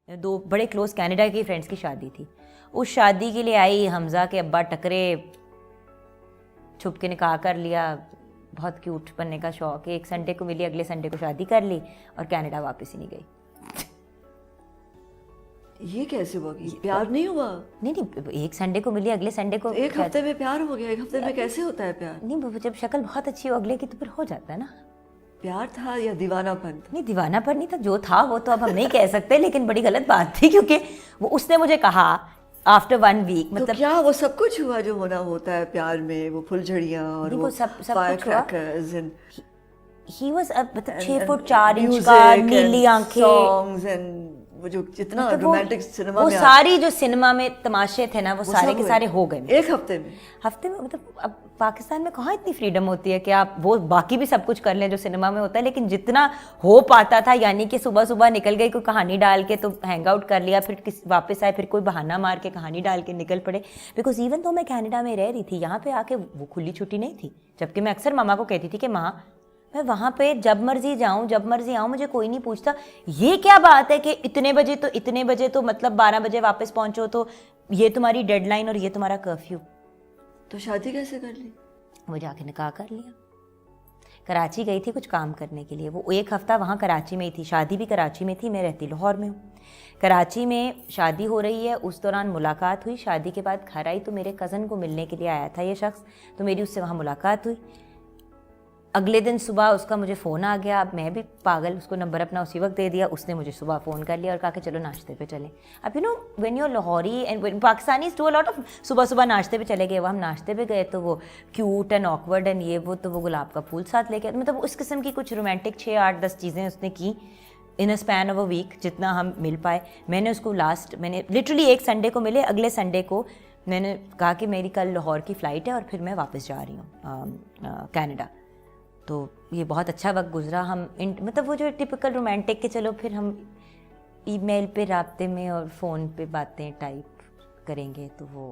दो बड़े close Canada के फ्रेंड्स की शादी थी। उस शादी के लिए आई, हमजा के अब्बा टकरे, छुप के निकाह कर लिया। बहुत क्यूट बनने का शौक है। एक संडे को मिली, अगले संडे को शादी कर ली और कनाडा वापस ही नहीं गई। ये कैसे हुआ? कि प्यार नहीं हुआ? नहीं नहीं, एक संडे को मिली, अगले संडे को एक हफ्ते में प्यार हो गया? एक हफ्ते में कैसे होता है प्यार? नहीं, जब शक्ल बहुत अच्छी हो अगले की तो फिर हो जाता है ना। प्यार था या दीवानापन था? नहीं, दीवानापन नहीं था, जो था वो तो अब हम नहीं कह सकते, लेकिन बड़ी गलत बात थी क्योंकि वो उसने मुझे कहा आफ्टर 1 वीक, तो मतलब क्या वो सब कुछ हुआ जो होना होता है प्यार में? वो फुलझड़ियाँ और वो सब फायरक्रैकर्स एंड ही वाज मतलब 6 फुट 4 इंच का, नीली आंखें, सॉन्ग्स एंड वो जो जितना मतलब रोमांटिक सिनेमा वो में सारी जो सिनेमा में तमाशे थे ना, वो सारे के सारे हो गए एक हफ्ते में। मतलब अब पाकिस्तान में कहाँ इतनी फ्रीडम होती है कि आप वो बाकी भी सब कुछ कर लें जो सिनेमा में होता है, लेकिन जितना हो पाता था, यानी कि सुबह सुबह निकल गई, कोई कहानी डाल के तो हैंग आउट कर लिया, फिर वापस आए, फिर कोई बहाना मार के कहानी डाल के निकल पड़े। बिकॉज इवन तो मैं कनाडा में रह रही थी, यहाँ पे आके वो खुली छुट्टी नहीं थी। जबकि मैं अक्सर मामा को कहती थी कि माँ मैं वहाँ पे जब मर्जी जाऊँ, जब मर्जी आऊँ, मुझे कोई नहीं पूछता। ये क्या बात है कि इतने बजे तो मतलब 12 बजे वापस पहुँचो, तो ये तुम्हारी डेडलाइन और ये तुम्हारा कर्फ्यू। तो शादी कैसे कर ली? वो जाके निकाह कर लिया। कराची गई थी कुछ काम करने के लिए, वो एक हफ्ता वहाँ कराची में ही थी, शादी भी कराची में थी, मैं रहती लाहौर में हूँ। कराची में शादी हो रही है, उस दौरान मुलाकात हुई। शादी के बाद घर आई तो मेरे कज़न को मिलने के लिए आया था ये शख्स, तो मेरी उससे वहाँ मुलाकात हुई। अगले दिन सुबह उसका मुझे फ़ोन आ गया। अब मैं भी पागल, उसको नंबर अपना उसी वक्त दे दिया। उसने मुझे सुबह फ़ोन कर लिया और कहा कि चलो नाश्ते पे चलें। अब when you are Lahori and Pakistanis do a lot of सुबह सुबह नाश्ते पे चले गए। वो हम नाश्ते पे गए तो वो क्यूट एंड ऑकवर्ड एंड ये वो, तो वो गुलाब का फूल साथ लेके, मतलब उस किस्म की कुछ रोमांटिक 6-8-10 चीज़ें उसने की in a span of a week, जितना हम मिल पाए। मैंने उसको मैंने लिटरली एक संडे को मिले, अगले संडे को मैंने कहा कि मेरी कल लाहौर की फ़्लाइट है और फिर मैं वापस जा रही हूँ कनाडा। तो ये बहुत अच्छा वक्त गुजरा। हम मतलब वो जो टिपिकल रोमांटिक के चलो फिर हम ईमेल पे राब्ते में और फ़ोन पे बातें टाइप करेंगे, तो वो